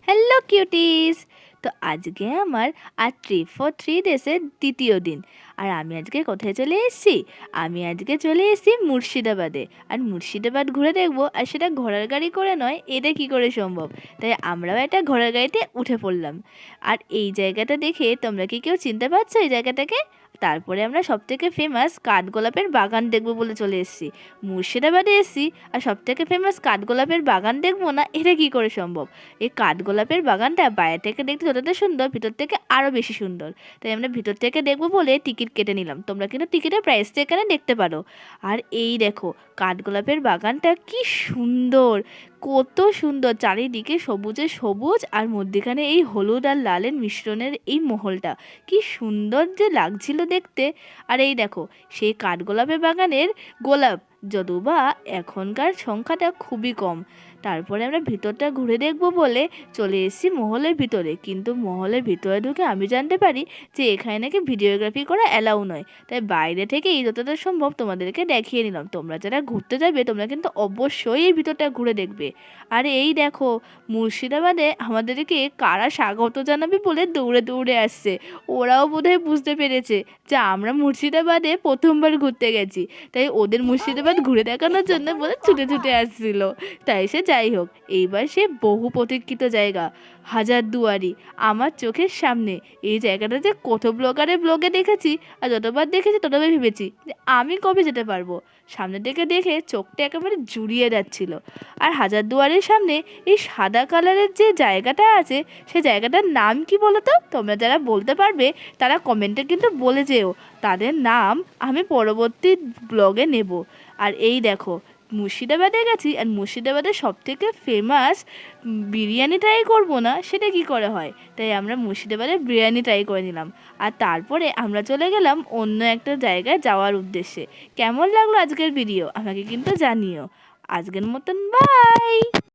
Hello cuties. তো আজকে আমার আর ট্রিপ ফর 3 ডেজের দ্বিতীয় দিন। আর আমি আজকে কোথায় চলে এসেছি? আমি আজকে চলে এসেছি মুর্শিদাবাদে। আর মুর্শিদাবাদ ঘুরে দেখবো, আর সেটা ঘোড়ার গাড়ি করে নয়, এটা কি করে সম্ভব? তাই আমরাও একটা ঘোড়ার গাড়িতে উঠে পড়লাম। আর এই জায়গাটা দেখে তোমরা কি কেউ চিনতে পারছো এই জায়গাটাকে? তারপরে আমরা সবথেকে ফেমাস কাঠগোলাপের বাগান দেখবো বলে চলে এসেছি। মুর্শিদাবাদে এসেছি আর সবথেকে ফেমাস কাঠগোলাপের বাগান দেখবো না, এটা কি করে সম্ভব? এই কাঠগোলাপের বাগানটা বাইরে থেকে দেখতে যতটা সুন্দর, ভিতর থেকে আরও বেশি সুন্দর। তাই আমরা ভিতর থেকে দেখবো বলে টিকিট কেটে নিলাম। তোমরা কিন্তু টিকিটের প্রাইসটা এখানে দেখতে পারো। আর এই দেখো, কাঠগোলাপের বাগানটা কি সুন্দর, কত সুন্দর! চারিদিকে সবুজে সবুজ, আর মধ্যিখানে এই হলুদ আর লালের মিশ্রণের এই মহলটা কি সুন্দর যে লাগছিল দেখতে। আর এই দেখো, সেই কাঠগোলাপের বাগানের গোলাপ, যদিবা এখনকার সংখ্যাটা খুবই কম। তারপরে আমরা ভিতরটা ঘুরে দেখব বলে চলে এসেছি মহলের ভিতরে। কিন্তু মহলের ভিতরে ঢুকে আমি জানতে পারি যে এখানে নাকি ভিডিওগ্রাফি করা অ্যালাউ নয়। তাই বাইরে থেকে এই যতটা সম্ভব তোমাদেরকে দেখিয়ে নিলাম। তোমরা যারা ঘুরতে যাবে তোমরা কিন্তু অবশ্যই এই ভিতরটা ঘুরে দেখবে। আর এই দেখো, মুর্শিদাবাদে আমাদেরকে কারা স্বাগত জানাবে বলে দৌড়ে দৌড়ে আসছে। ওরাও বোধহয় বুঝতে পেরেছে যে আমরা মুর্শিদাবাদে প্রথমবার ঘুরতে গেছি, তাই ওদের মুর্শিদাবাদ ঘুরে দেখানোর জন্য বলে ছুটে ছুটে আসছিল। তাই সে যাই হোক, এইবার সে বহু প্রতীক্ষিত জায়গা হাজারদুয়ারি আমার চোখের সামনে। এই জায়গাটা যে কত ব্লগে দেখেছি, আর যতবার দেখেছি ততবার ভেবেছি যে আমি কবে যেতে পারবো। সামনে থেকে দেখে চোখটা একেবারে জুড়িয়ে যাচ্ছিল। আর হাজারদুয়ারির সামনে এই সাদা কালারের যে জায়গাটা আছে, সে জায়গাটার নাম কি বলো তো? তোমরা যারা বলতে পারবে তারা কমেন্টে কিন্তু বলে যেও। তাদের নাম আমি পরবর্তী ব্লগে নেব। আর এই দেখো, মুর্শিদাবাদে গেছি, আর মুর্শিদাবাদের সবথেকে ফেমাস বিরিয়ানি ট্রাই করবো না সেটা কি করে হয়? তাই আমরা মুর্শিদাবাদের বিরিয়ানি ট্রাই করে নিলাম। আর তারপরে আমরা চলে গেলাম অন্য একটা জায়গায় যাওয়ার উদ্দেশ্যে। কেমন লাগলো আজকের ভিডিও আমাকে কিন্তু জানিও। আজকের মতন বাই।